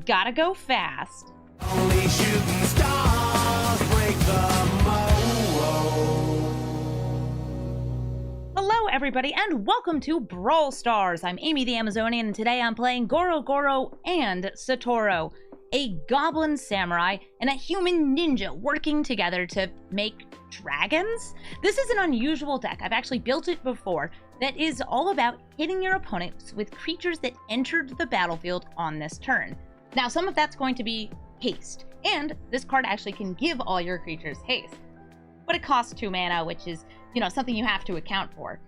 gotta go fast. Only shooting stars break the mold. Hello everybody and welcome to Brawl Stars. I'm Amy the Amazonian and today I'm playing Goro-Goro and Satoru, a goblin samurai and a human ninja working together to make dragons. This is an unusual deck. I've actually built it before that is all about hitting your opponents with creatures that entered the battlefield on this turn. Now some of that's going to be haste, and this card actually can give all your creatures haste, but it costs 2 mana, which is, something you have to account for.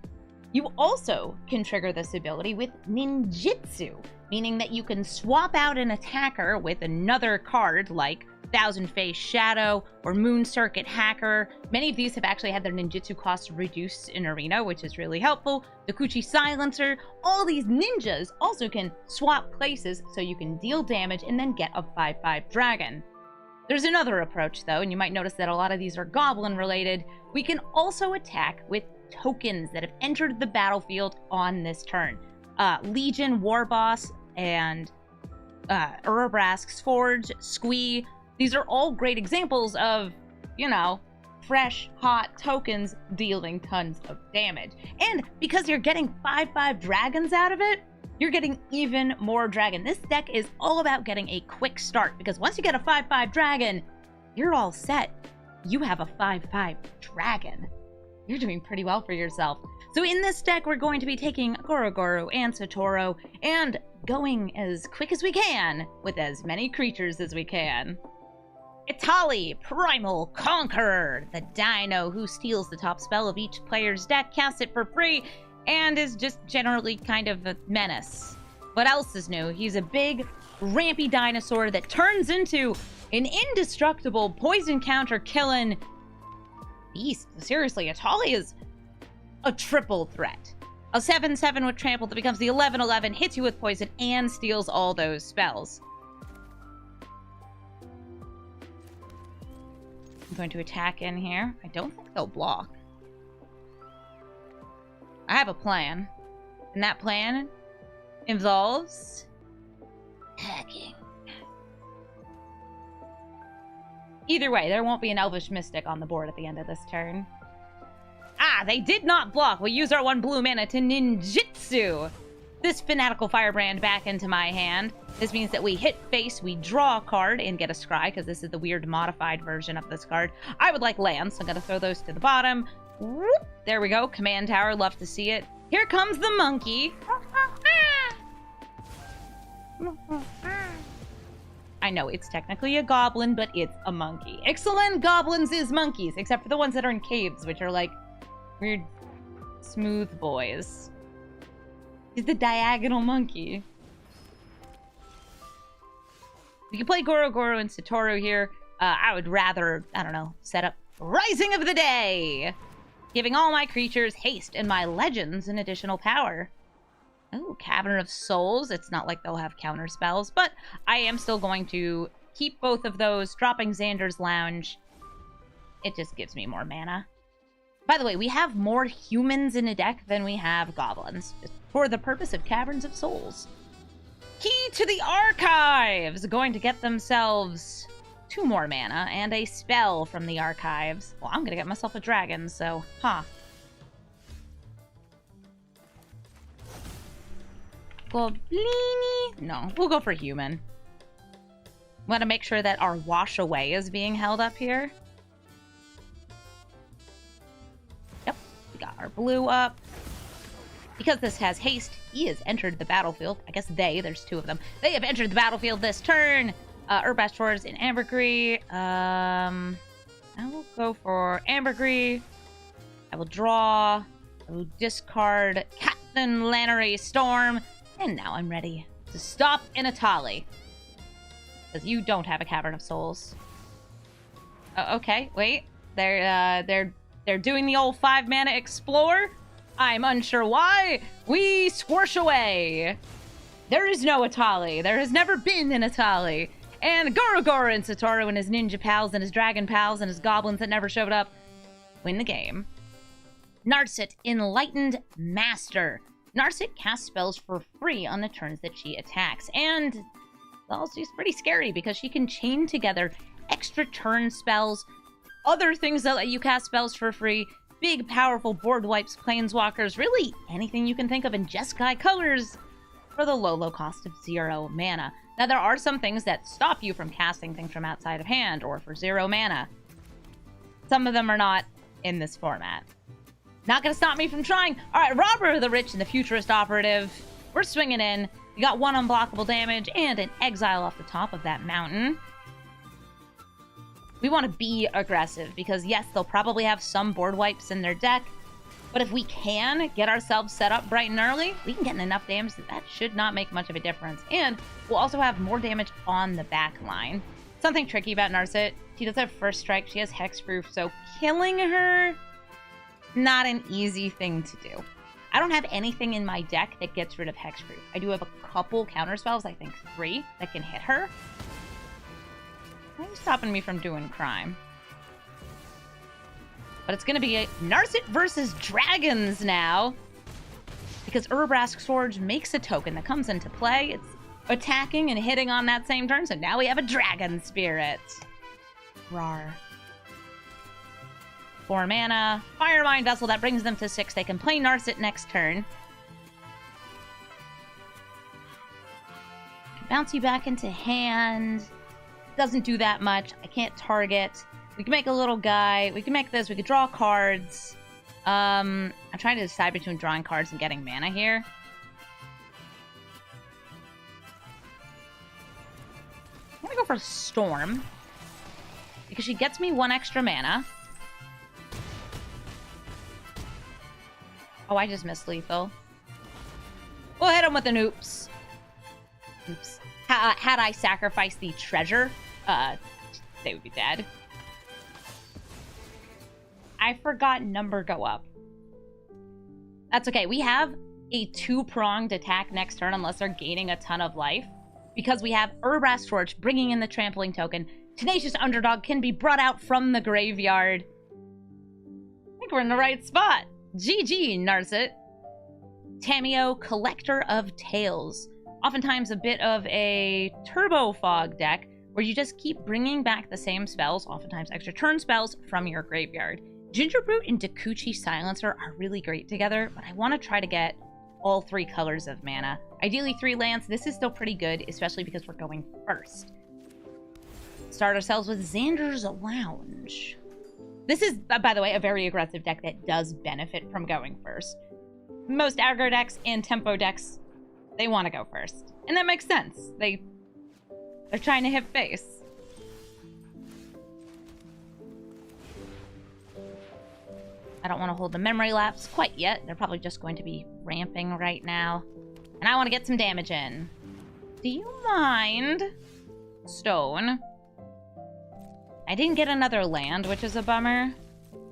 You also can trigger this ability with ninjutsu, meaning that you can swap out an attacker with another card like Thousand Face Shadow or Moon Circuit Hacker. Many of these have actually had their ninjutsu costs reduced in Arena, which is really helpful. The Kuchi Silencer, all these ninjas also can swap places so you can deal damage and then get a 5/5 dragon. There's another approach though, and you might notice that a lot of these are goblin related. We can also attack with tokens that have entered the battlefield on this turn. Legion, Warboss, and Urabrask's Forge, Squee. These are all great examples of, fresh, hot tokens dealing tons of damage. And because you're getting 5/5 dragons out of it, you're getting even more dragon. This deck is all about getting a quick start, because once you get a 5/5 dragon, you're all set. You have a 5/5 dragon. You're doing pretty well for yourself. So in this deck, we're going to be taking Goro-Goro and Satoru and going as quick as we can with as many creatures as we can. Itali, Primal Conqueror, the dino who steals the top spell of each player's deck, casts it for free, and is just generally kind of a menace. What else is new? He's a big, rampy dinosaur that turns into an indestructible poison counter killing beast. Seriously, Itali is a triple threat. A 7/7 with trample that becomes the 11/11, hits you with poison, and steals all those spells. I'm going to attack in here. I don't think they'll block. I have a plan, and that plan involves hacking. Either way, there won't be an Elvish Mystic on the board at the end of this turn. Ah, they did not block. We'll use our 1 blue mana to ninjutsu this Fanatical Firebrand back into my hand. This means that we hit face, we draw a card, and get a scry, because this is the weird modified version of this card. I would like lands, so I'm going to throw those to the bottom. Whoop, there we go. Command Tower, love to see it. Here comes the monkey. I know, it's technically a goblin, but it's a monkey. Excellent, goblins is monkeys, except for the ones that are in caves, which are like weird smooth boys. He's the diagonal monkey. We can play Goro-Goro and Satoru here. I would rather, set up Rising of the Day, giving all my creatures haste and my legends an additional power. Oh, Cavern of Souls. It's not like they'll have counter spells, but I am still going to keep both of those, dropping Xander's Lounge. It just gives me more mana. By the way, we have more humans in a deck than we have goblins, just for the purpose of Caverns of Souls. Key to the Archives! Going to get themselves 2 more mana and a spell from the Archives. Well, I'm gonna get myself a dragon, so, Goblini? No, we'll go for human. Want to make sure that our wash away is being held up here. Yep, we got our blue up. Because this has haste, he has entered the battlefield. I guess there's 2 of them. They have entered the battlefield this turn. Urbash Shores in Ambergris. I will go for Ambergris. I will draw. I will discard Captain Lannery Storm. And now I'm ready to stop in Itali. Because you don't have a Cavern of Souls. Okay, wait. They're doing the old 5 mana explore. I'm unsure why. We squash away. There is no Itali. There has never been an Itali. And Goro-Goro and Satoru and his ninja pals and his dragon pals and his goblins that never showed up win the game. Narset, Enlightened Master. Narset casts spells for free on the turns that she attacks. And Well, she's pretty scary because she can chain together extra turn spells, other things that let you cast spells for free, big, powerful board wipes, planeswalkers, really anything you can think of in Jeskai colors for the low cost of 0 mana. Now, there are some things that stop you from casting things from outside of hand or for 0 mana. Some of them are not in this format. Not gonna stop me from trying. All right, Robber of the Rich and the Futurist Operative. We're swinging in. You got 1 unblockable damage and an exile off the top of that mountain. We want to be aggressive because, yes, they'll probably have some board wipes in their deck. But if we can get ourselves set up bright and early, we can get enough damage that should not make much of a difference. And we'll also have more damage on the back line. Something tricky about Narset, she does have first strike, she has hexproof, so killing her, not an easy thing to do. I don't have anything in my deck that gets rid of hexproof. I do have a couple counterspells, I think 3, that can hit her. Why are you stopping me from doing crime? But it's going to be a Narset versus Dragons now. Because Urabrask Swords makes a token that comes into play. It's attacking and hitting on that same turn. So now we have a Dragon Spirit. Rawr. 4 mana. Firemind Vessel. That brings them to 6. They can play Narset next turn. Bounce you back into hand. Doesn't do that much. I can't target. We can make a little guy. We can make this. We could draw cards. I'm trying to decide between drawing cards and getting mana here. I'm gonna go for Storm. Because she gets me 1 extra mana. Oh, I just missed lethal. We'll hit him with an oops. Oops. Had I sacrificed the treasure, they would be dead. I forgot number go up. That's okay. We have a 2-pronged attack next turn unless they're gaining a ton of life. Because we have Urabrask Torch bringing in the trampling token. Tenacious Underdog can be brought out from the graveyard. I think we're in the right spot. GG, Narset. Tameo, Collector of Tales. Oftentimes a bit of a Turbo Fog deck where you just keep bringing back the same spells, oftentimes extra turn spells, from your graveyard. Gingerbrute and Dakuchi Silencer are really great together, but I want to try to get all 3 colors of mana. Ideally 3 lands. This is still pretty good, especially because we're going first. Start ourselves with Xander's Lounge. This is, by the way, a very aggressive deck that does benefit from going first. Most aggro decks and tempo decks, they want to go first. And that makes sense. They're trying to hit face. I don't want to hold the memory lapse quite yet. They're probably just going to be ramping right now. And I want to get some damage in. Do you mind? Stone. I didn't get another land, which is a bummer.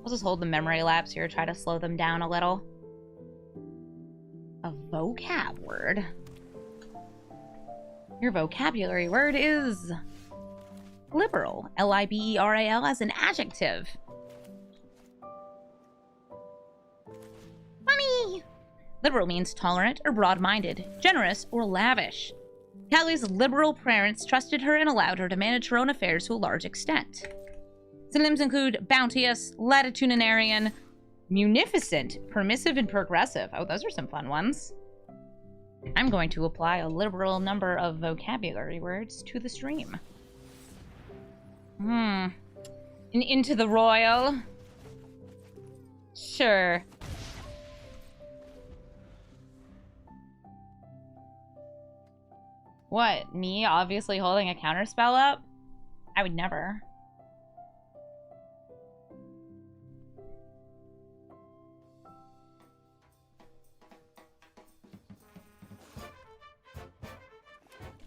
I'll just hold the memory lapse here, try to slow them down a little. A vocab word. Your vocabulary word is liberal. L-I-B-E-R-A-L as an adjective. Funny! Liberal means tolerant or broad-minded, generous or lavish. Callie's liberal parents trusted her and allowed her to manage her own affairs to a large extent. Synonyms include bounteous, latitudinarian, munificent, permissive, and progressive. Oh, those are some fun ones. I'm going to apply a liberal number of vocabulary words to the stream. And into the royal. Sure. What? Me obviously holding a counterspell up? I would never.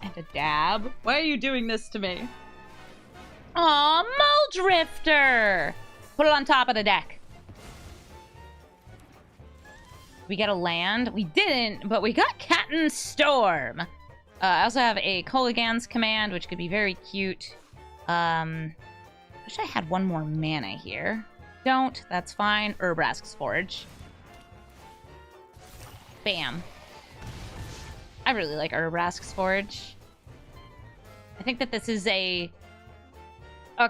And a dab? Why are you doing this to me? Aw, Muldrifter! Put it on top of the deck. We get a land? We didn't, but we got Captain Storm. I also have a Kolaghan's Command, which could be very cute. Wish I had 1 more mana here. Don't. That's fine. Urabrask's Forge. Bam. I really like Urabrask's Forge. think that this is a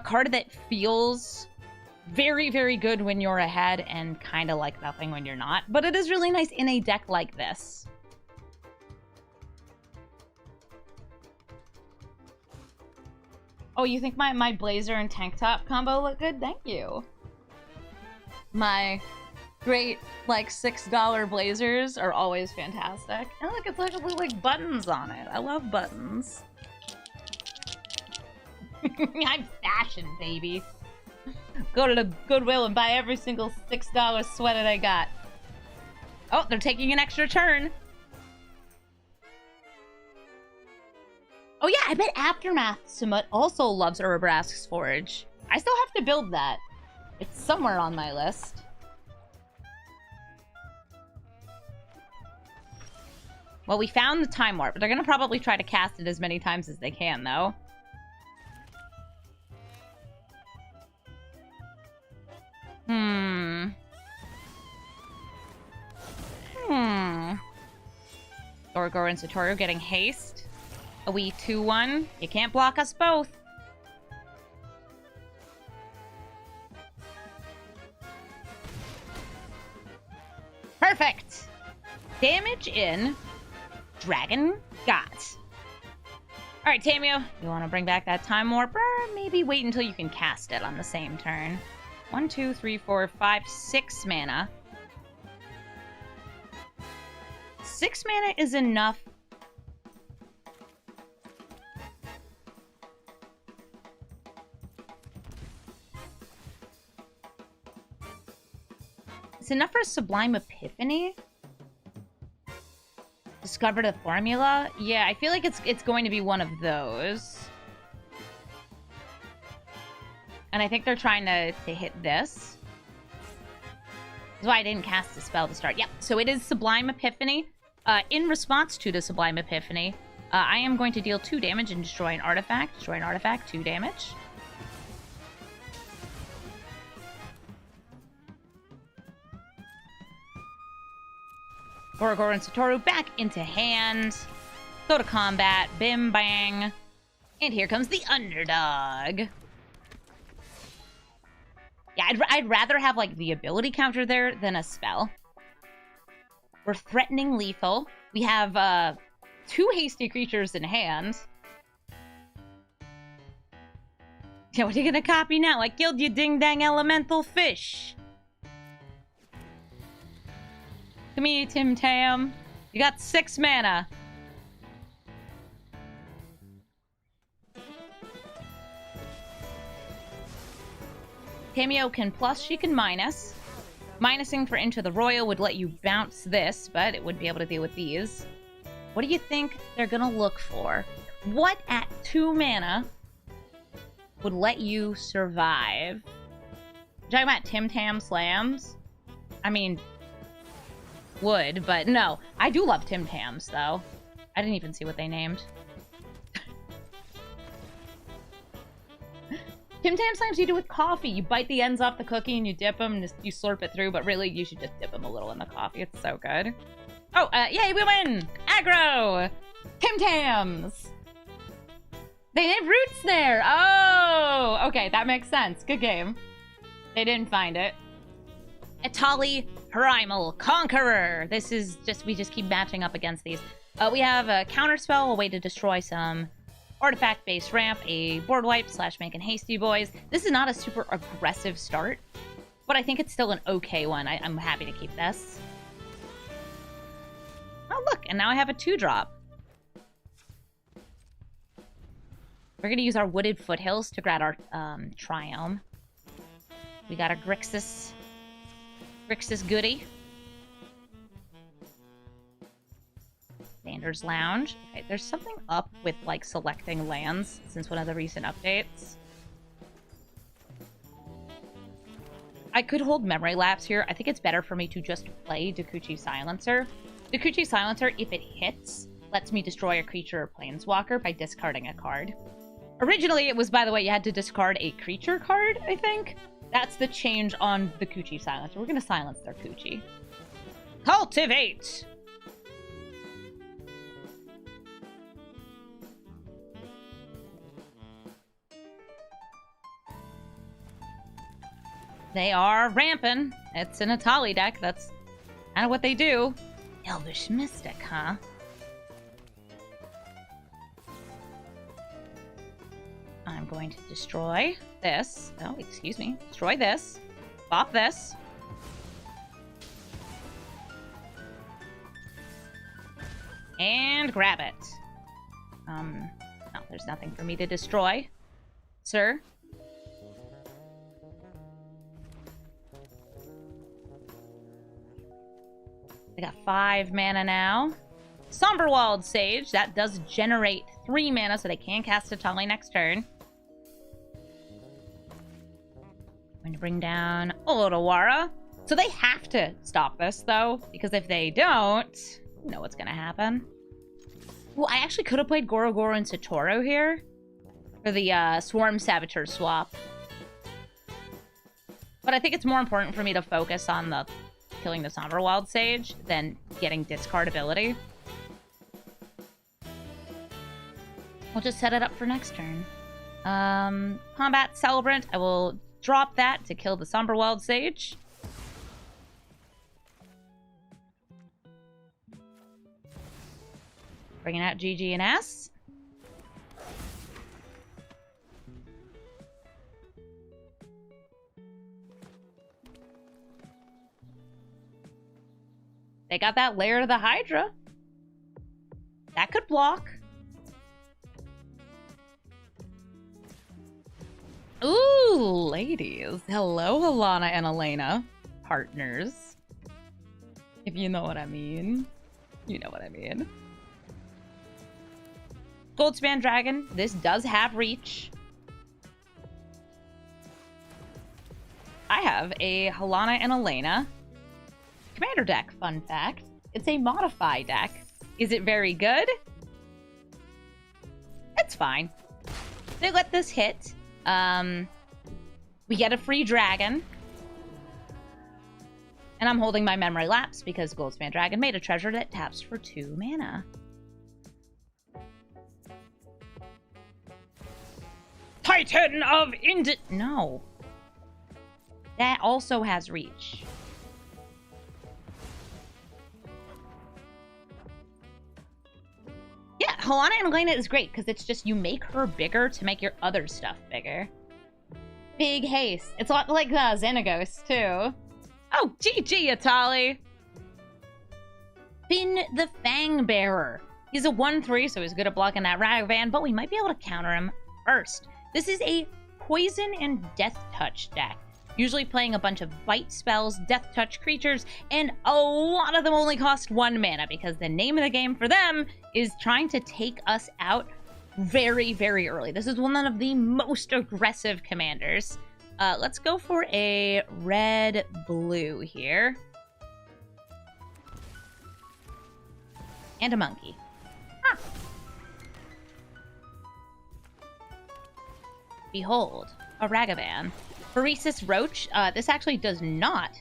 card that feels very, very good when you're ahead and kind of like nothing when you're not. But it is really nice in a deck like this. Oh, you think my blazer and tank top combo look good? Thank you. My great, like, $6 blazers are always fantastic. And look, it's like little, like, buttons on it. I love buttons. I'm fashion, baby. Go to the Goodwill and buy every single $6 sweater I got. Oh, they're taking an extra turn. Oh yeah, I bet Aftermath Sumut also loves Urabrask's Forge. I still have to build that. It's somewhere on my list. Well, we found the Time Warp, but they're gonna probably try to cast it as many times as they can, though. Goro and Satoru getting haste. A wee 2-1. You can't block us both. Perfect! Damage in. Dragon got. Alright, Tamio. You want to bring back that Time Warp? Or maybe wait until you can cast it on the same turn. 1, 2, 3, 4, 5, 6 mana. 6 mana is enough. It's enough for a Sublime Epiphany? Discover the formula? Yeah, I feel like it's going to be one of those. And I think they're trying to hit this. That's why I didn't cast the spell to start. Yep, so it is Sublime Epiphany. In response to the Sublime Epiphany, I am going to deal 2 damage and destroy an artifact. Destroy an artifact, 2 damage. Goro and Satoru back into hand. Go to combat. Bim, bang. And here comes the underdog. Yeah, I'd rather have, like, the ability counter there than a spell. We're threatening lethal. We have, 2 hasty creatures in hand. Yeah, what are you gonna copy now? I killed you, ding-dang elemental fish. Come here, Tim Tam. You got 6 mana. Cameo can plus, she can minus. Minusing for Into the Royal would let you bounce this, but it wouldn't be able to deal with these. What do you think they're gonna look for? What at 2 mana would let you survive? You're talking about Tim Tam slams? I mean, would, but no. I do love Tim Tams, though. I didn't even see what they named. Tim Tam slams you do with coffee. You bite the ends off the cookie and you dip them and you slurp it through, but really you should just dip them a little in the coffee. It's so good. Oh, yay, we win! Aggro! Tim Tams! They named Roots there! Oh! Okay, that makes sense. Good game. They didn't find it. Etali Primal Conqueror. This is just, we just keep matching up against these. We have a counterspell, a way to destroy some artifact-based ramp, a board wipe / making hasty boys. This is not a super aggressive start, but I think it's still an okay one. I'm happy to keep this. Oh, look, and now I have a 2-drop. We're gonna use our Wooded Foothills to grab our Triome. We got a Grixis goodie. Vander's Lounge. Okay, there's something up with, like, selecting lands since one of the recent updates. I could hold Memory Lapse here. I think it's better for me to just play Dokuchi Silencer. Dokuchi Silencer, if it hits, lets me destroy a creature or planeswalker by discarding a card. Originally, it was, by the way, you had to discard a creature card, I think. That's the change on the Kuchi Silencer. We're gonna silence their Kuchi. Cultivate! They are ramping. It's an Atali deck. That's kind of what they do. Elvish Mystic, huh? I'm going to destroy this. Oh, excuse me. Destroy this. Bop this. And grab it. No, there's nothing for me to destroy, sir. I got 5 mana now. Somberwald Sage. That does generate 3 mana, so they can cast a Tully next turn. I'm going to bring down Olodawara. So they have to stop this, though, because if they don't, you know what's going to happen. Well, I actually could have played Goro-Goro and Satoru here for the Swarm Saboteur swap. But I think it's more important for me to focus on the killing the Somberwald Sage than getting discard ability. We'll just set it up for next turn. Combat Celebrant. I will drop that to kill the Somberwald Sage. Bringing out GG and S. They got that Lair of the Hydra. That could block. Ooh, ladies. Hello, Alana and Elena. Partners. If you know what I mean. You know what I mean. Goldspan Dragon. This does have reach. I have a Helana and Elena Commander deck, fun fact. It's a modify deck. Is it very good? It's fine. They let this hit. We get a free dragon. And I'm holding my Memory Lapse because Goldspan Dragon made a treasure that taps for 2 mana. Titan of No. That also has reach. Yeah, Helana and Elena is great because it's just you make her bigger to make your other stuff bigger. Big haste. It's a lot like Xenagos, too. Oh, GG, Atali! Finn the Fang Bearer. He's a 1/3, so he's good at blocking that Ragavan, but we might be able to counter him first. This is a Poison and Death Touch deck. Usually playing a bunch of bite spells, death touch creatures, and a lot of them only cost 1 mana because the name of the game for them is trying to take us out very, very early. This is one of the most aggressive commanders. Let's go for a red-blue here. And a monkey. Ah. Behold, a Ragavan. Pharesis Roach. This actually does not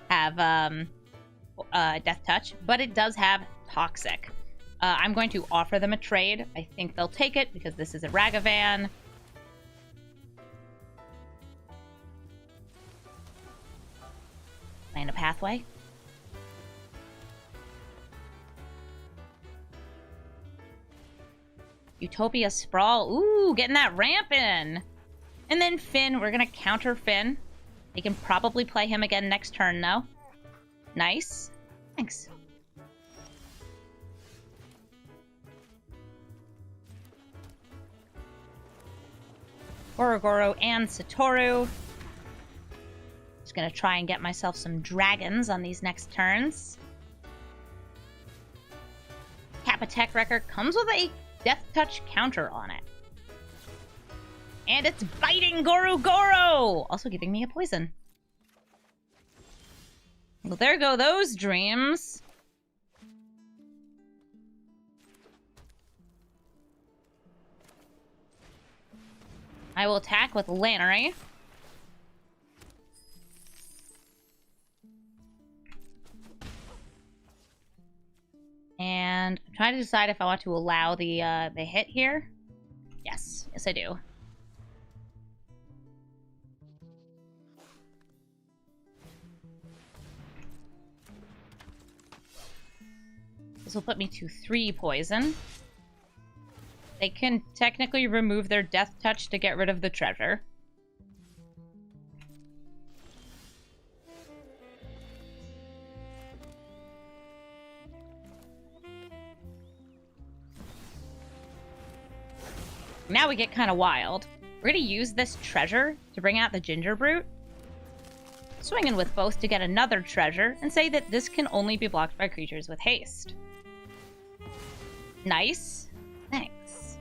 have Death Touch, but it does have Toxic. I'm going to offer them a trade. I think they'll take it because this is a Ragavan. Land a Pathway. Utopia Sprawl. Ooh, getting that ramp in. And then Finn, we're going to counter Finn. They can probably play him again next turn, though. Nice. Thanks. Goro-Goro and Satoru. Just going to try and get myself some dragons on these next turns. Kappa Tech Record comes with a Death Touch counter on it. And it's biting Goro-Goro! Also giving me a poison. Well, there go those dreams. I will attack with Lannery. And I'm trying to decide if I want to allow the hit here. Yes, I do. will put me to 3 poison. They can technically remove their death touch to get rid of the treasure. Now we get kind of wild. We're going to use this treasure to bring out the Ginger Brute. Swing in with both to get another treasure, and say that this can only be blocked by creatures with haste. Nice. Thanks.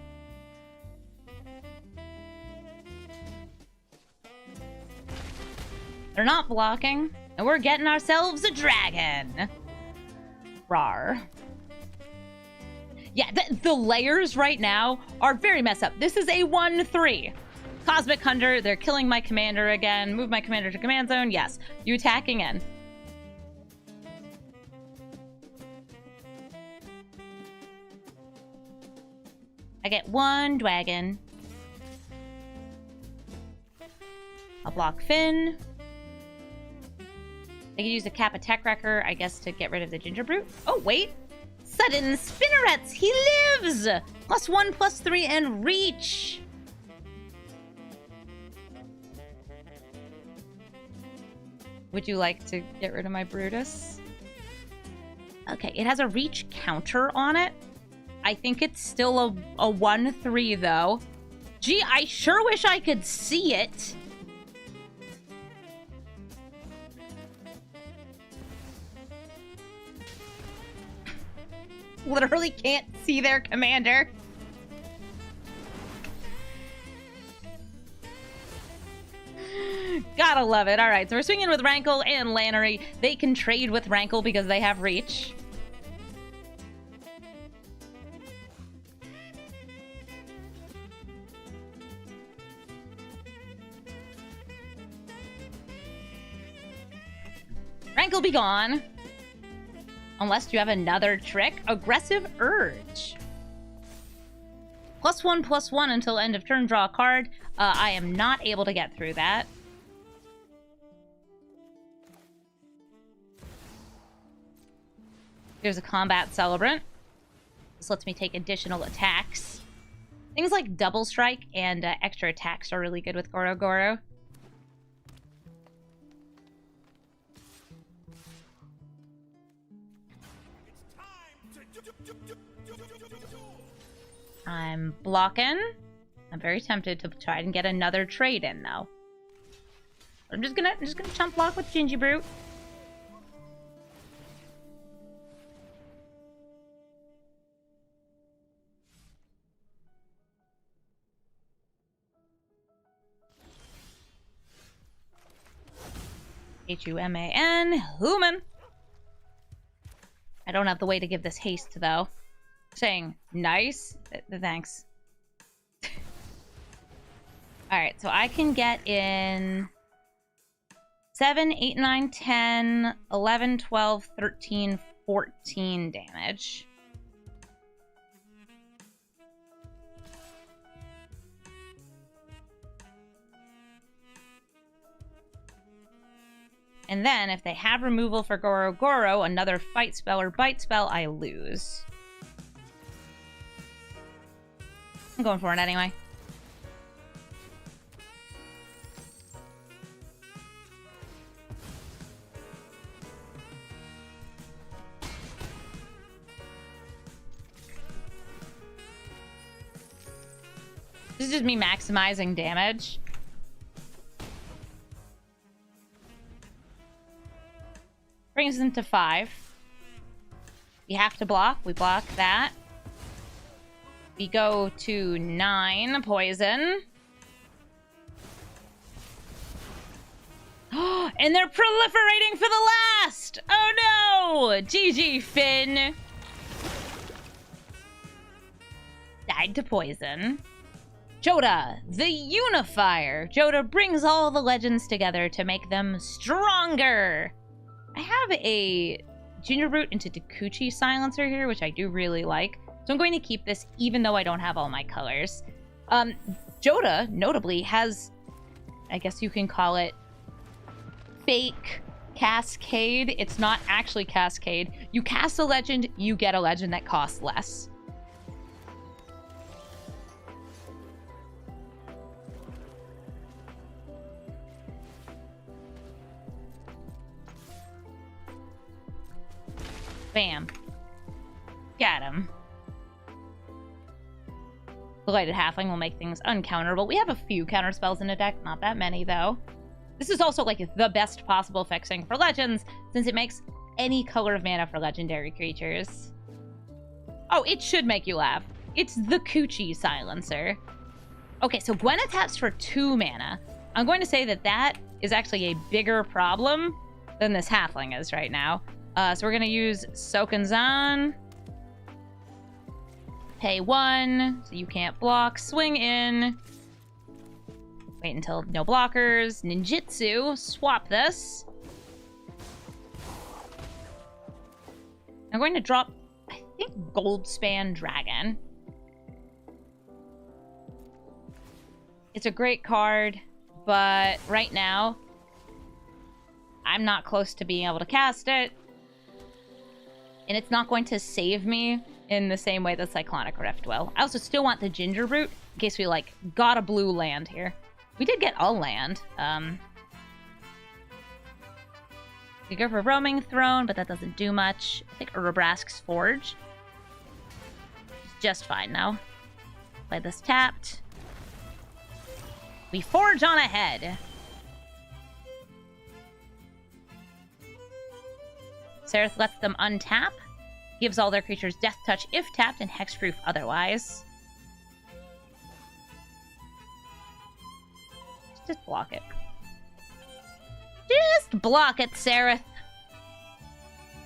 They're not blocking, and we're getting ourselves a dragon. Rawr. Yeah, the layers right now are very messed up. This is a 1/3. Cosmic Hunter, they're killing my commander again. Move my commander to command zone. Yes. You attacking in. I get 1 dragon. I'll block Finn. I could use a Kappa Tech Wrecker, I guess, to get rid of the Ginger Brute. Oh, wait. Sudden Spinnerets! He lives! +1, +3, and reach! Would you like to get rid of my Brutus? Okay, it has a reach counter on it. I think it's still a 1/3, though. Gee, I sure wish I could see it. Literally can't see their commander. Gotta love it. All right, so we're swinging with Rankle and Lannery. They can trade with Rankle because they have reach. Rankle be gone. Unless you have another trick. Aggressive Urge. +1/+1 until end of turn, draw a card. I am not able to get through that. There's a Combat Celebrant. This lets me take additional attacks. Things like Double Strike and extra attacks are really good with Goro-Goro. I'm blocking. I'm very tempted to try and get another trade in, though. I'm just gonna chump block with Ginger Brute. Human. Human. I don't have the way to give this haste, though. Saying nice. Thanks. Alright, so I can get in 7, 8, 9, 10, 11, 12, 13, 14 damage. And then, if they have removal for Goro-Goro, another fight spell or bite spell, I lose. I'm going for it anyway. This is just me maximizing damage. Brings them to 5. We have to block. We block that. We go to 9 poison. And they're proliferating for the last! Oh no! GG, Finn. Died to poison. Joda, the Unifier. Joda brings all the legends together to make them stronger. I have a Ginger Brute into Takuchi Silencer here, which I do really like. So I'm going to keep this even though I don't have all my colors. Joda, notably, has, I guess you can call it, fake Cascade. It's not actually Cascade. You cast a legend, you get a legend that costs less. Bam. Got him. Delighted Halfling will make things uncounterable. We have a few counter spells in the deck, not that many though. This is also like the best possible fixing for legends, since it makes any color of mana for legendary creatures. Oh, it should make you laugh. It's the Coochie Silencer. Okay, so Gwen taps for 2 mana. I'm going to say that that is actually a bigger problem than this Halfling is right now. So we're going to use Soken-Zan. Pay 1, so you can't block. Swing in. Wait until no blockers. Ninjutsu. Swap this. I'm going to drop, I think, Goldspan Dragon. It's a great card, but right now, I'm not close to being able to cast it. And it's not going to save me in the same way that Cyclonic Rift will. I also still want the Ginger Root in case we, like, got a blue land here. We did get a land. We go for Roaming Throne, but that doesn't do much. I think Urabrask's Forge. It's just fine now. Play this tapped. We forge on ahead. Sereth lets them untap. Gives all their creatures Death Touch if tapped and Hexproof otherwise. Just block it. Just block it, Sereth.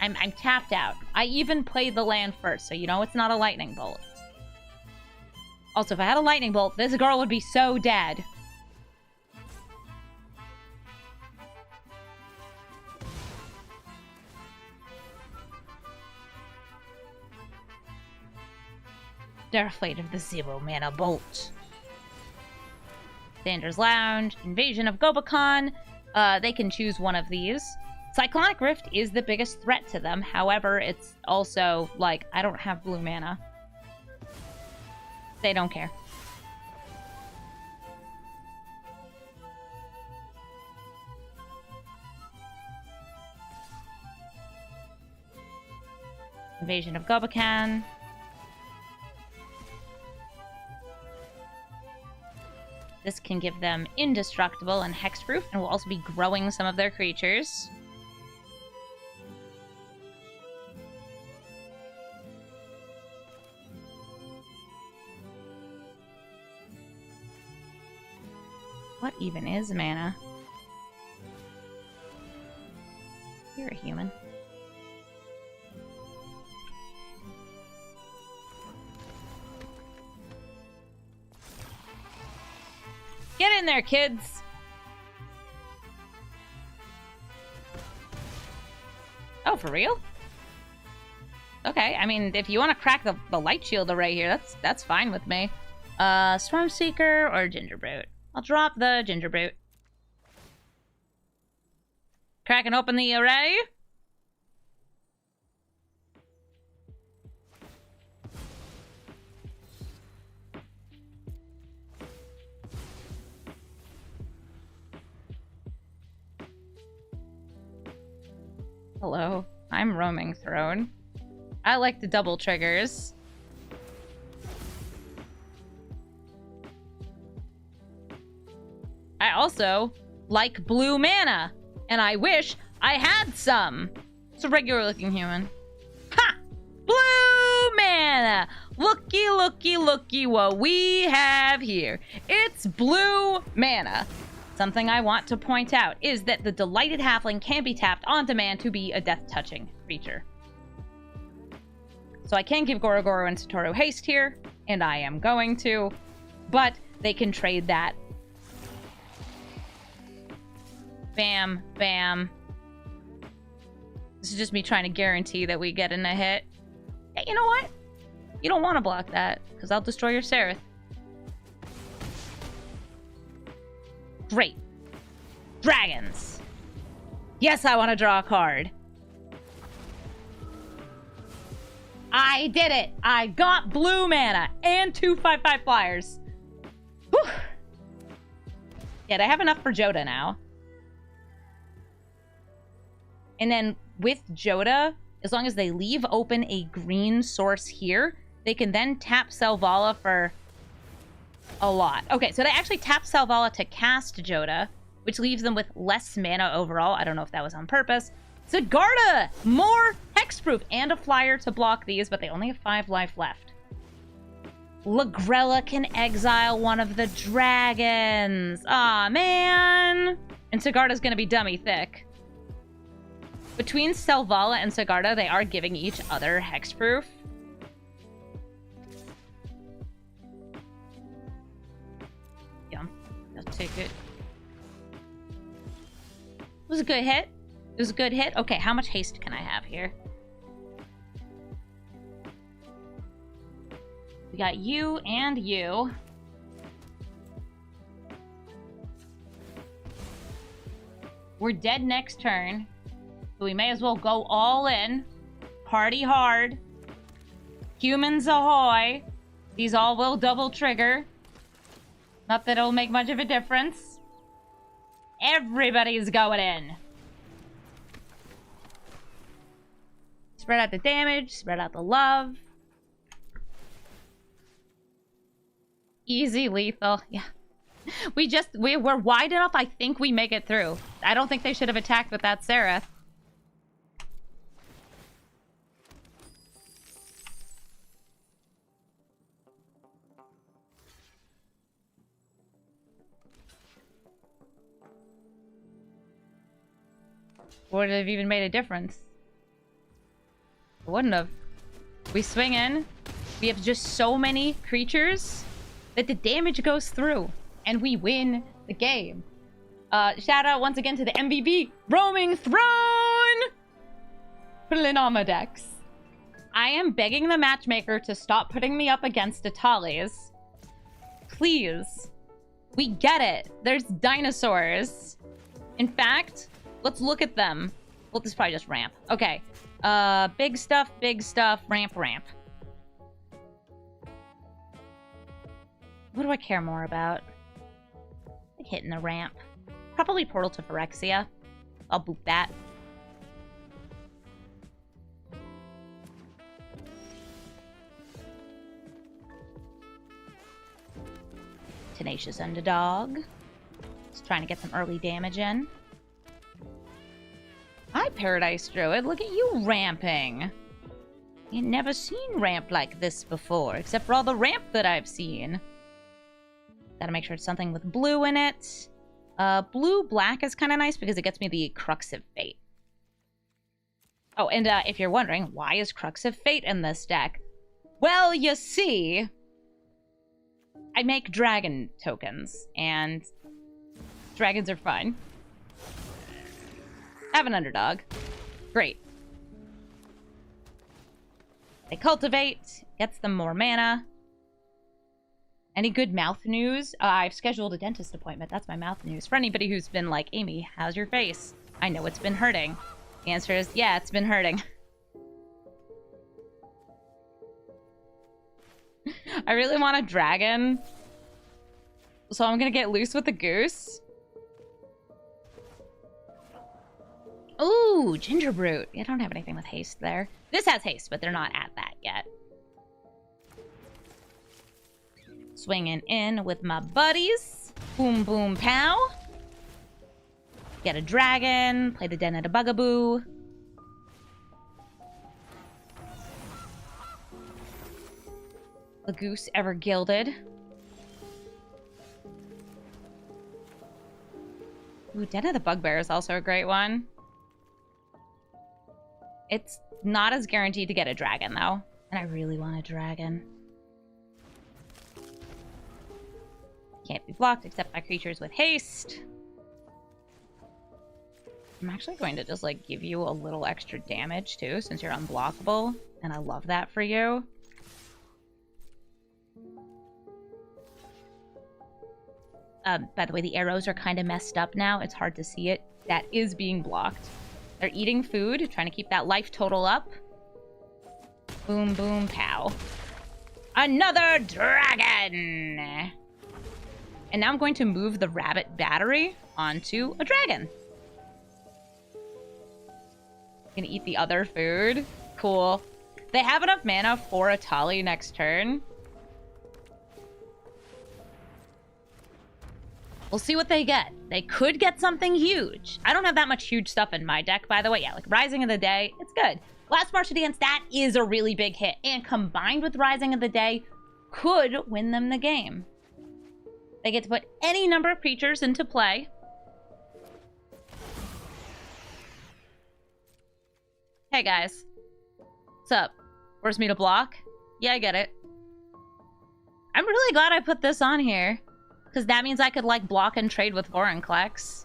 I'm tapped out. I even played the land first, so you know it's not a lightning bolt. Also, if I had a lightning bolt, this girl would be so dead. They're afraid of the 0-mana bolt. Xander's Lounge, Invasion of Gobakon. They can choose one of these. Cyclonic Rift is the biggest threat to them. However, it's also, like, I don't have blue mana. They don't care. Invasion of Gobakon. This can give them Indestructible and Hexproof, and will also be growing some of their creatures. What even is mana? You're a human. Get in there, kids! Oh, for real? Okay, I mean, if you want to crack the light shield array here, that's fine with me. Stormseeker or Gingerbrute? I'll drop the Gingerbrute. Cracking open the array. Hello, I'm Roaming Throne. I like the double triggers. I also like blue mana, and I wish I had some. It's a regular looking human. Ha! Blue mana! Looky, looky, looky what we have here. It's blue mana. Something I want to point out is that the Delighted Halfling can be tapped on demand to be a death-touching creature. So I can give Goro-Goro and Satoru haste here, and I am going to, but they can trade that. Bam, bam. This is just me trying to guarantee that we get in a hit. Hey, you know what? You don't want to block that, because I'll destroy your Sereth. Great. Dragons. Yes, I want to draw a card. I did it. I got blue mana and 2/5/5 flyers. Whew. Yeah, I have enough for Joda now. And then with Joda, as long as they leave open a green source here, they can then tap Selvala for a lot. Okay, so they actually tap Selvala to cast Joda, which leaves them with less mana overall. I don't know if that was on purpose. Sigarda! More hexproof and a flyer to block these, but they only have 5 life left. Lagrella can exile one of the dragons. Aw, man. And Sigarda's gonna be dummy thick. Between Selvala and Sigarda, they are giving each other hexproof. Yeah, I'll take it. It was a good hit. It was a good hit. Okay, how much haste can I have here? We got you and you. We're dead next turn. So we may as well go all in. Party hard. Humans ahoy. These all will double trigger. Not that it'll make much of a difference. Everybody's going in. Spread out the damage. Spread out the love. Easy lethal. Yeah. We're wide enough. I think we make it through. I don't think they should have attacked with that Seraph. Would it have even made a difference? It wouldn't have. We swing in. We have just so many creatures that the damage goes through. And we win the game. Shout out once again to the MVP, Roaming Throne! Plinama decks. I am begging the matchmaker to stop putting me up against Atalis. Please. We get it. There's dinosaurs. In fact, let's look at them. Well, this is probably just ramp. Okay. Big stuff, ramp, ramp. What do I care more about? Like hitting the ramp. Probably Portal to Phyrexia. I'll boot that. Tenacious Underdog. Just trying to get some early damage in. Hi, Paradise Druid. Look at you ramping. You've never seen ramp like this before, except for all the ramp that I've seen. Gotta make sure it's something with blue in it. Blue-black is kind of nice because it gets me the Crux of Fate. Oh, and if you're wondering, why is Crux of Fate in this deck? Well, you see, I make dragon tokens, and dragons are fun. Have an underdog. Great. They cultivate, gets them more mana. Any good mouth news? I've scheduled a dentist appointment. That's my mouth news. For anybody who's been like, Amy, how's your face? I know it's been hurting. The answer is, yeah, it's been hurting. I really want a dragon. So I'm gonna get loose with the goose. Ooh, Ginger Brute. I don't have anything with haste there. This has haste, but they're not at that yet. Swinging in with my buddies. Boom, boom, pow. Get a dragon. Play the Den of the Bugaboo. The goose ever gilded. Ooh, Den of the Bugbear is also a great one. It's not as guaranteed to get a dragon, though. And I really want a dragon. Can't be blocked except by creatures with haste. I'm actually going to just, like, give you a little extra damage, too, since you're unblockable. And I love that for you. By the way, the arrows are kind of messed up now. It's hard to see it that is being blocked. They're eating food, trying to keep that life total up. Boom, boom, pow. Another dragon! And now I'm going to move the rabbit battery onto a dragon. Gonna eat the other food. Cool. They have enough mana for a Tali next turn. We'll see what they get. They could get something huge. I don't have that much huge stuff in my deck, by the way. Yeah, like Rising of the Day, it's good. Last March of the Dance, that is a really big hit. And combined with Rising of the Day, could win them the game. They get to put any number of creatures into play. Hey guys. What's up? Force me to block? Yeah, I get it. I'm really glad I put this on here. Because that means I could, like, block and trade with Vorinclex.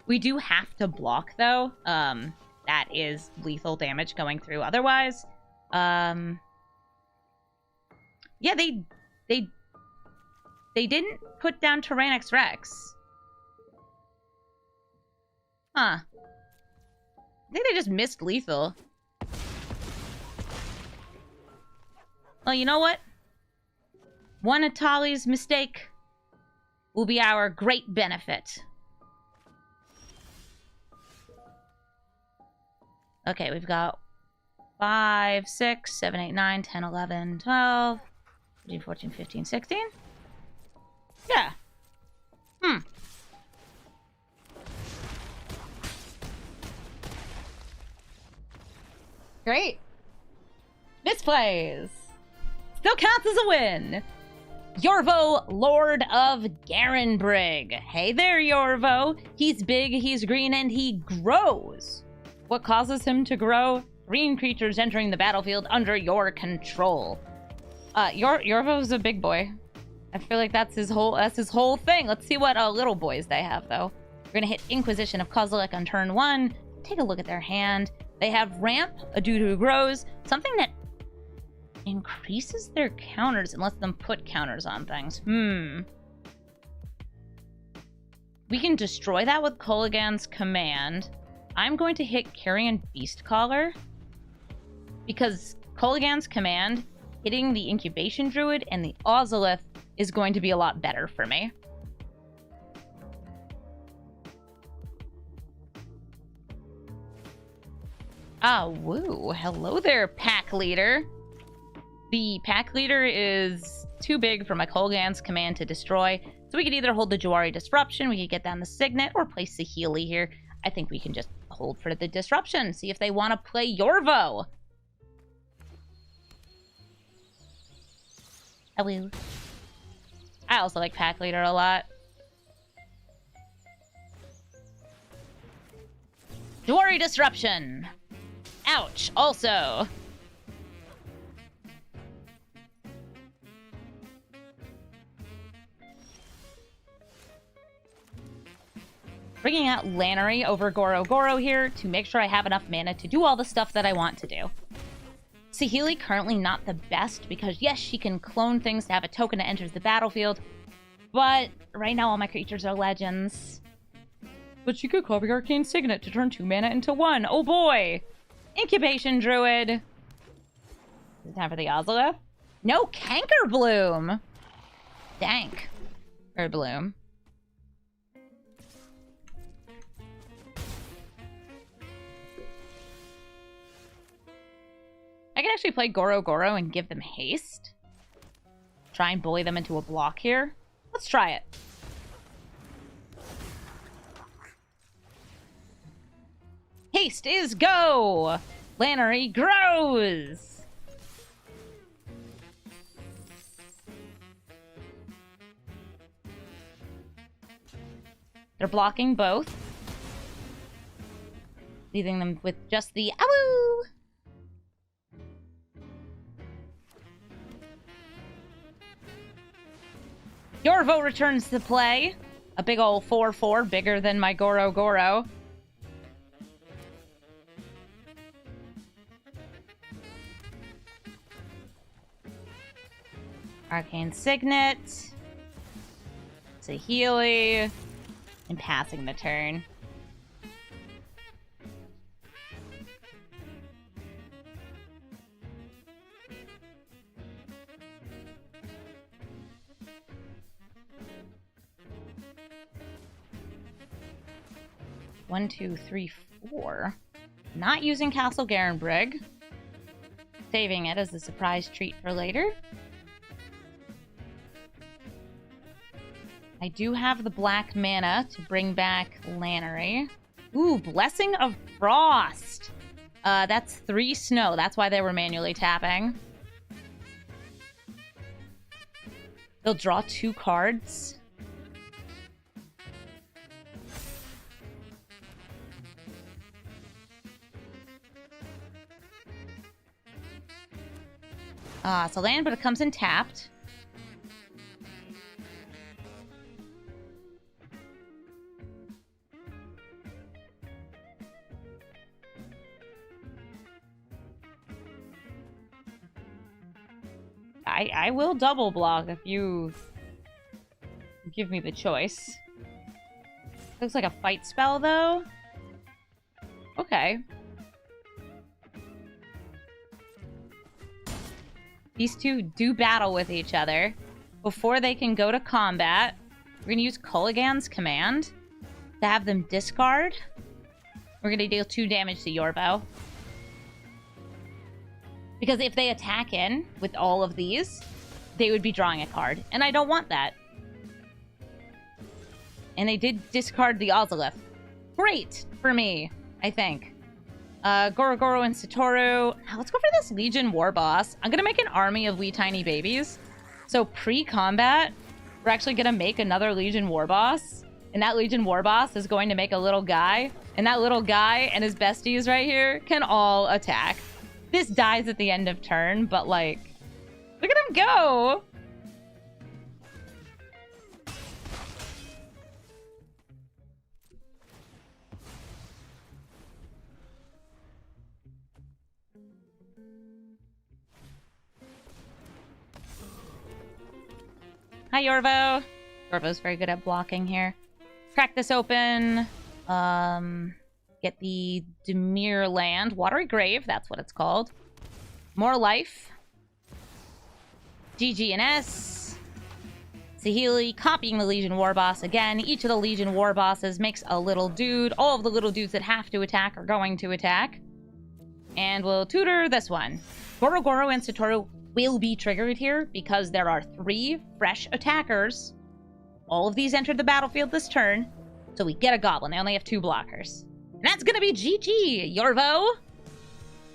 We do have to block, though. That is lethal damage going through otherwise. Yeah, they didn't put down Tyrannix Rex. Huh. I think they just missed lethal. Well, you know what? One of Tali's mistake will be our great benefit. Okay, we've got 5, 6, 7, 8, 9, 10, 11, 12, 13, 14, 15, 16. Yeah. Great. Misplays. Still counts as a win. Yorvo, Lord of Garenbrig. Hey there, Yorvo. He's big, he's green, and he grows. What causes him to grow? Green creatures entering the battlefield under your control. Yorvo's a big boy. I feel like that's his whole thing. Let's see what little boys they have, though. We're gonna hit Inquisition of Kozilek on turn 1. Take a look at their hand. They have Ramp, a dude who grows, something that increases their counters and lets them put counters on things. We can destroy that with Kolaghan's Command. I'm going to hit Carrion Beastcaller because Kolaghan's Command hitting the Incubation Druid and the Ozolith is going to be a lot better for me. Ah, woo. Hello there, Pack Leader. The Pack Leader is too big for my Kolaghan's Command to destroy, so we could either hold the Jawari Disruption, we could get down the Signet, or place the Healy here. I think we can just hold for the Disruption, see if they want to play Yorvo. Hello. I also like Pack Leader a lot. Jawari Disruption. Ouch, also. Bringing out Lannery over Goro-Goro here to make sure I have enough mana to do all the stuff that I want to do. Saheeli currently not the best because, yes, she can clone things to have a token that enters the battlefield, but right now all my creatures are legends. But she could copy Arcane Signet to turn 2 mana into 1. Oh boy! Incubation Druid. Is it time for the Ozolith? No Canker Bloom! Dank. Or Bloom. I can actually play Goro-Goro and give them haste. Try and bully them into a block here. Let's try it. Haste is go! Lannery grows! They're blocking both. Leaving them with just the awoo! Yorvo returns to play. A big ol' 4/4, bigger than my Goro-Goro. Arcane Signet. Sahili. And passing the turn. One, two, three, four. Not using Castle Garenbrig. Saving it as a surprise treat for later. I do have the black mana to bring back Lannery. Ooh, Blessing of Frost. That's 3 snow. That's why they were manually tapping. They'll draw 2 cards. So land, but it comes in tapped. I will double block if you give me the choice. Looks like a fight spell, though. Okay. These two do battle with each other. Before they can go to combat, we're going to use Kulligan's command to have them discard. We're going to deal 2 damage to Yorvo. Because if they attack in with all of these, they would be drawing a card. And I don't want that. And they did discard the Ozolith. Great for me, I think. Goro and Satoru. Now let's go for this Legion War Boss. I'm gonna make an army of wee tiny babies. So pre-combat, we're actually gonna make another Legion War Boss. And that Legion War Boss is going to make a little guy. And that little guy and his besties right here can all attack. This dies at the end of turn, but like, look at him go! Hi, Yorvo. Yorvo's very good at blocking here. Crack this open. Get the Demir land. Watery Grave, that's what it's called. More life. GG and S. Sahili copying the Legion War Boss again. Each of the Legion War Bosses makes a little dude. All of the little dudes that have to attack are going to attack. And we'll tutor this one. Goro and Satoru will be triggered here because there are 3 fresh attackers. All of these entered the battlefield this turn, so we get a Goblin. They only have 2 blockers. And that's gonna be GG, Yorvo!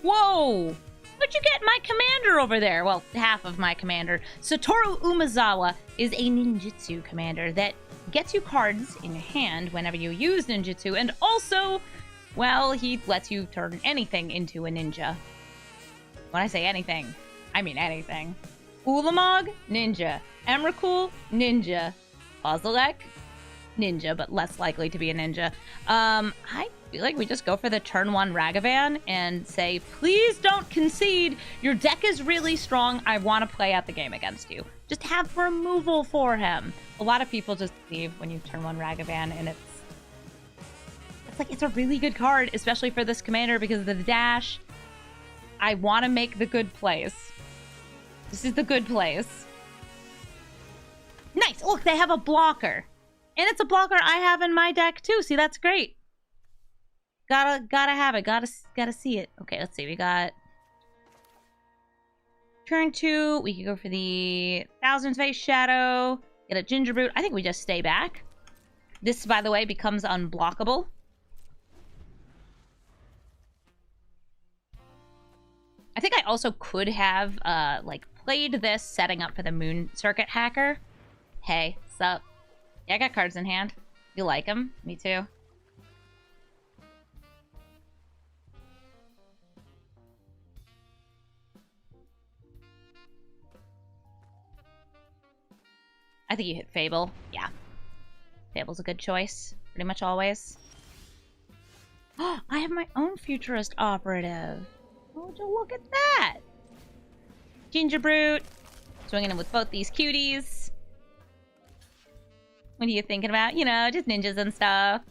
Whoa! Where'd you get my commander over there? Well, half of my commander. Satoru Umezawa is a ninjutsu commander that gets you cards in your hand whenever you use ninjutsu, and also, well, he lets you turn anything into a ninja. When I say anything, I mean anything. Ulamog, ninja. Emrakul, ninja. Ozolek, ninja, but less likely to be a ninja. I feel like we just go for the turn 1 Ragavan and say, please don't concede. Your deck is really strong. I want to play out the game against you. Just have removal for him. A lot of people just leave when you turn 1 Ragavan, and it's a really good card, especially for this commander because of the dash. I want to make the good plays. This is the good place. Nice! Look, they have a blocker. And it's a blocker I have in my deck, too. See, that's great. Gotta have it. Gotta see it. Okay, let's see. We got... Turn 2. We could go for the Thousand Face Shadow. Get a Gingerbrute. I think we just stay back. This, by the way, becomes unblockable. I think I also could have, played this setting up for the Moon Circuit Hacker. Hey, sup? Yeah, I got cards in hand. You like them? Me too. I think you hit Fable. Yeah. Fable's a good choice. Pretty much always. Oh, I have my own Futurist Operative. Oh, would you look at that? Gingerbrute. Swinging in with both these cuties. What are you thinking about? You know, just ninjas and stuff.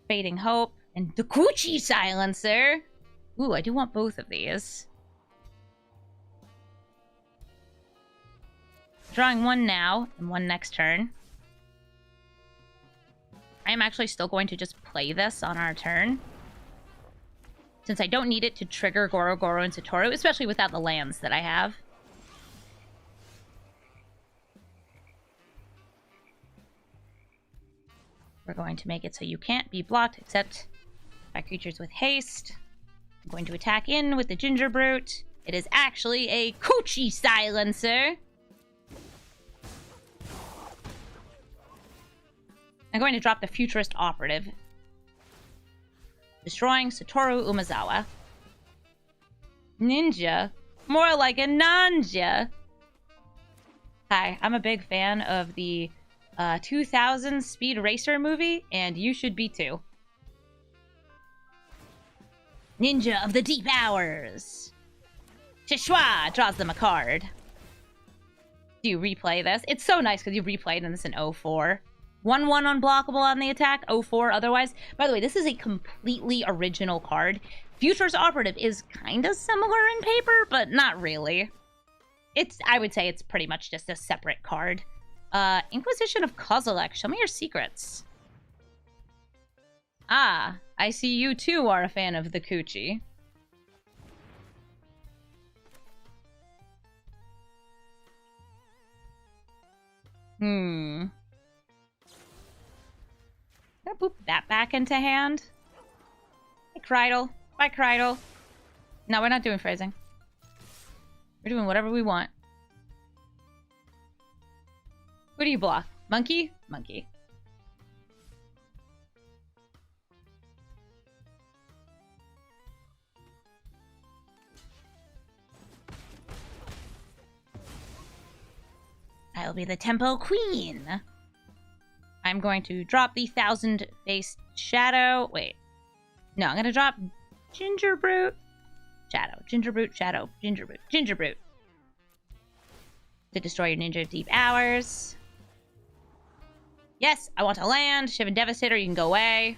Fading Hope. And the Coochie Silencer. Ooh, I do want both of these. Drawing one now, and one next turn. I am actually still going to just play this on our turn. Since I don't need it to trigger Goro, Goro, and Satoru, especially without the lands that I have. We're going to make it so you can't be blocked except by creatures with haste. I'm going to attack in with the Ginger Brute. It is actually a Coochie Silencer. I'm going to drop the Futurist Operative. Destroying Satoru Umezawa. Ninja? More like a Nanja. Hi, I'm a big fan of the 2000 Speed Racer movie, and you should be too. Ninja of the Deep Hours. Shishwa draws them a card. Do you replay this? It's so nice because you replayed and this in 04. 1/1 unblockable on the attack, 04 otherwise. By the way, this is a completely original card. Future's Operative is kind of similar in paper, but not really. I would say it's pretty much just a separate card. Inquisition of Kozilek, show me your secrets. Ah, I see you too are a fan of the Coochie. Gonna boop that back into hand. Bye, Kreidel. Bye, Kreidel. No, we're not doing phrasing. We're doing whatever we want. Who do you block? Monkey? Monkey. I'll be the Tempo Queen. I'm going to drop the 1000-faced Shadow. Wait. No, I'm going to drop Ginger Brute. Shadow. Ginger Brute, Shadow. Ginger Brute. Ginger Brute. To destroy your Ninja of Deep Hours. Yes, I want to land. Shivan Devastator, you can go away.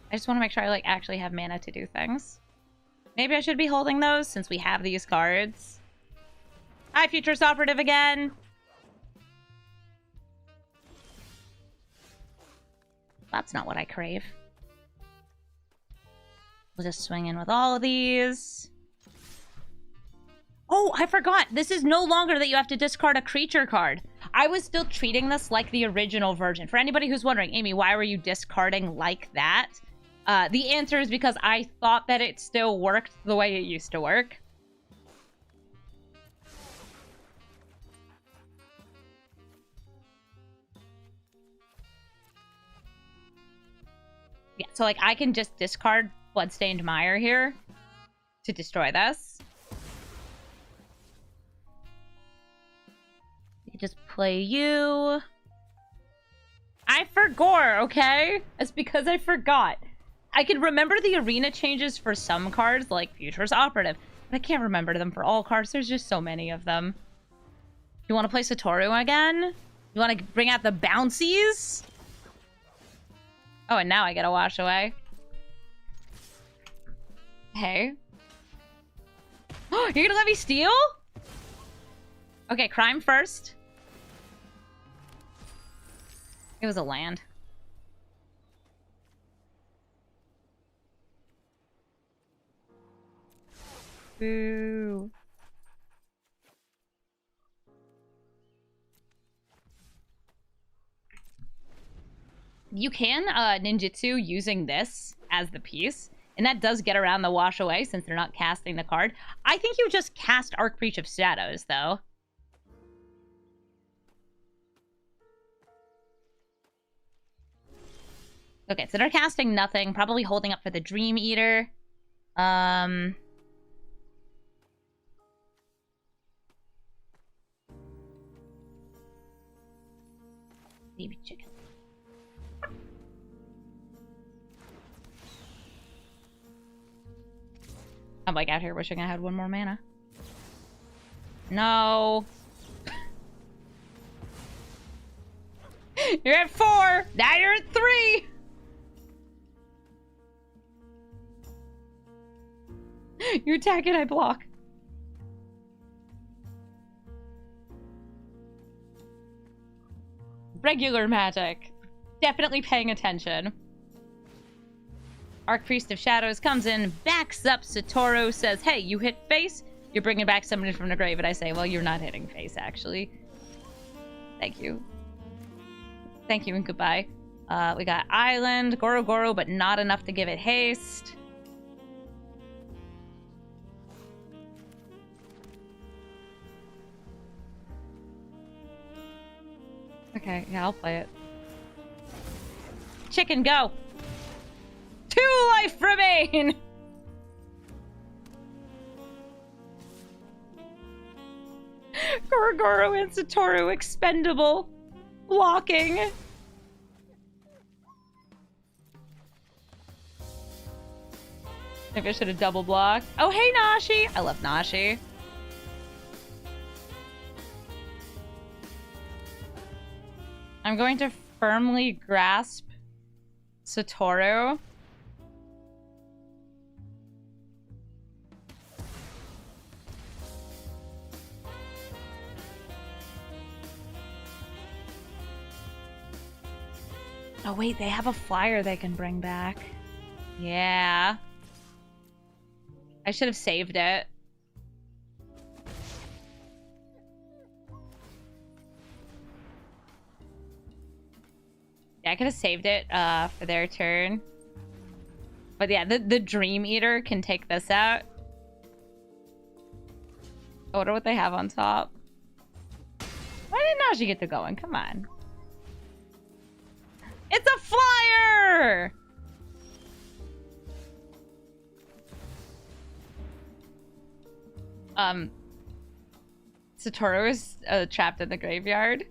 I just want to make sure I actually have mana to do things. Maybe I should be holding those since we have these cards. Hi, Futurist Operative again. That's not what I crave. We'll just swing in with all of these. Oh, I forgot. This is no longer that you have to discard a creature card. I was still treating this like the original version. For anybody who's wondering, Amy, why were you discarding like that? The answer is because I thought that it still worked the way it used to work. Yeah, so I can just discard Bloodstained Mire here to destroy this. You just play you. I forgot, okay? It's because I forgot. I can remember the arena changes for some cards, like Future's Operative, but I can't remember them for all cards. There's just so many of them. You want to play Satoru again? You want to bring out the bouncies? Oh, and now I get a wash away. Hey. You're gonna let me steal? Okay, crime first. It was a land. Boo. You can ninjutsu using this as the piece, and that does get around the wash away since they're not casting the card. I think you just cast Archbreach of Shadows, though. Okay, so they're casting nothing, probably holding up for the Dream Eater. Baby chicken. I'm like out here wishing I had one more mana. No. You're at 4. Now you're at 3. You attack and I block. Regular magic. Definitely paying attention. Archpriest of Shadows comes in, backs up Satoru, says, hey, you hit face? You're bringing back somebody from the grave. And I say, well, you're not hitting face, actually. Thank you. Thank you and goodbye. We got Island, Goro-Goro, but not enough to give it haste. Okay, yeah, I'll play it. Chicken, go! 2 life remain! Goro and Satoru expendable. Blocking. Maybe I should have double blocked. Oh, hey, Nashi! I love Nashi. I'm going to firmly grasp Satoru. Oh, wait, they have a flyer they can bring back. Yeah. I should have saved it. Yeah, I could have saved it for their turn. But yeah, the Dream Eater can take this out. I wonder what they have on top. Why didn't Naji get to going? Come on. It's a flyer! Satoru is trapped in the graveyard.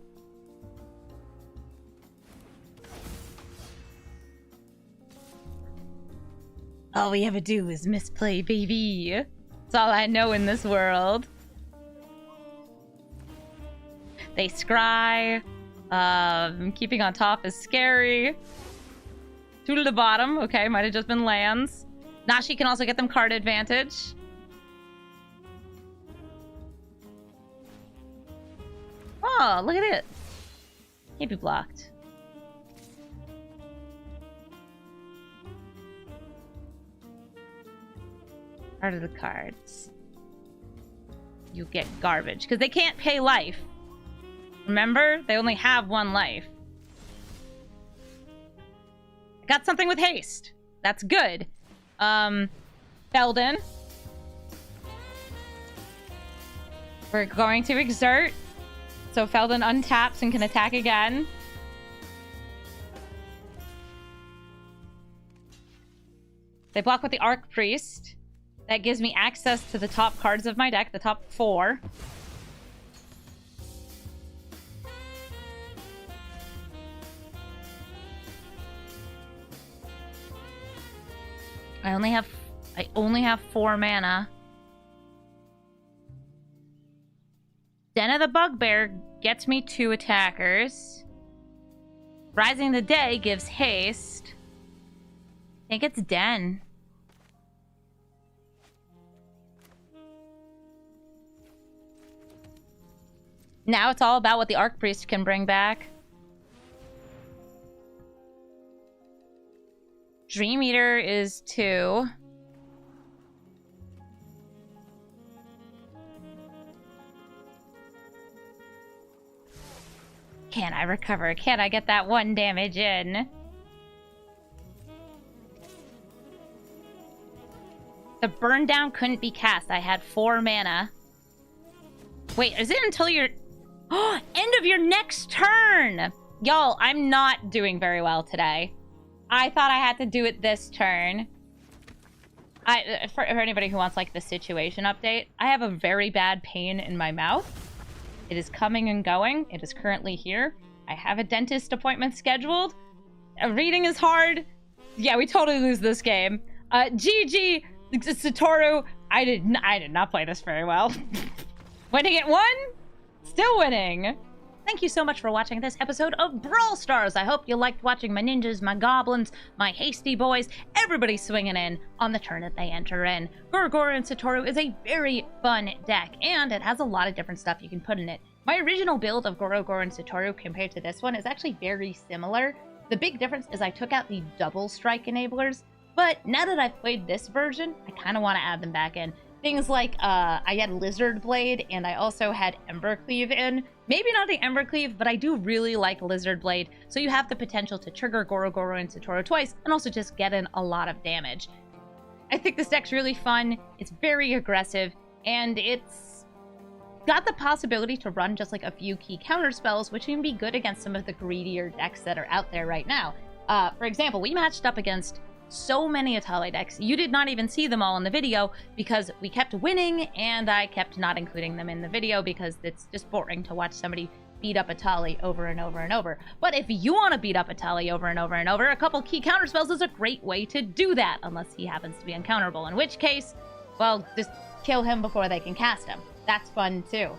All we ever do is misplay, baby. That's all I know in this world. They scry. Keeping on top is scary. 2 to the bottom. Okay, might have just been lands. Nashi can also get them card advantage. Oh, look at it. Can't be blocked. Out of the cards. You get garbage. Because they can't pay life. Remember? They only have 1 life. I got something with haste. That's good. Feldon. We're going to exert. So Feldon untaps and can attack again. They block with the Archpriest. That gives me access to the top cards of my deck, the top 4. I only have 4 mana. Den of the Bugbear gets me 2 attackers. Rising the Day gives haste. I think it's Den. Now it's all about what the Archpriest can bring back. Dream Eater is 2. Can I recover? Can I get that 1 damage in? The burn down couldn't be cast. I had 4 mana. Wait, is it until your end of your next turn? Y'all, I'm not doing very well today. I thought I had to do it this turn. For anybody who wants like the situation update, I have a very bad pain in my mouth. It is coming and going. It is currently here. I have a dentist appointment scheduled. Reading is hard. Yeah, we totally lose this game. GG, Satoru. I did not play this very well. Winning at 1, still winning. Thank you so much for watching this episode of Brawl Stars. I hope you liked watching my ninjas, my goblins, my hasty boys, everybody swinging in on the turn that they enter in. Goro and Satoru is a very fun deck, and it has a lot of different stuff you can put in it. My original build of Goro and Satoru compared to this one is actually very similar. The big difference is I took out the double strike enablers, but now that I've played this version, I kind of want to add them back in. Things like, I had Lizard Blade, and I also had Ember Cleave in. Maybe not the Ember Cleave, but I do really like Lizard Blade, so you have the potential to trigger Goro and Satoru twice, and also just get in a lot of damage. I think this deck's really fun, it's very aggressive, and it's got the possibility to run just like a few key counter spells, which can be good against some of the greedier decks that are out there right now. For example, we matched up against so many Atali decks. You did not even see them all in the video because we kept winning and I kept not including them in the video because it's just boring to watch somebody beat up Atali over and over and over. But if you want to beat up Atali over and over and over, a couple key counterspells is a great way to do that, unless he happens to be uncounterable, in which case, well, just kill him before they can cast him. That's fun too.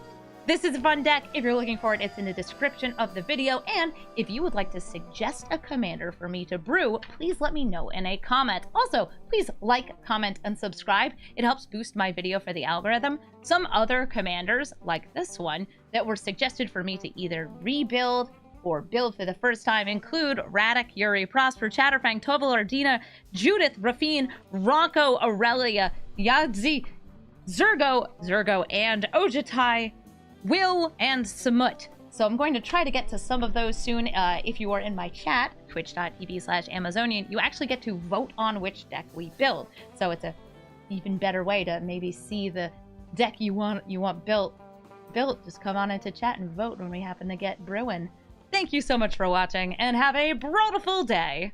This is a fun deck. If you're looking for it, it's in the description of the video. And if you would like to suggest a commander for me to brew, please let me know in a comment. Also, please like, comment, and subscribe. It helps boost my video for the algorithm. Some other commanders, like this one, that were suggested for me to either rebuild or build for the first time include Radek, Yuri, Prosper, Chatterfang, Tobal, Ardina, Judith, Rafine, Ronco, Aurelia, Yagzi, Zergo, and Ojitai, Will, and Samut. So I'm going to try to get to some of those soon. If you are in my chat, twitch.tv/Amazonian, you actually get to vote on which deck we build. So it's a even better way to maybe see the deck you want built. Just come on into chat and vote when we happen to get brewing. Thank you so much for watching, and have a brawlful day.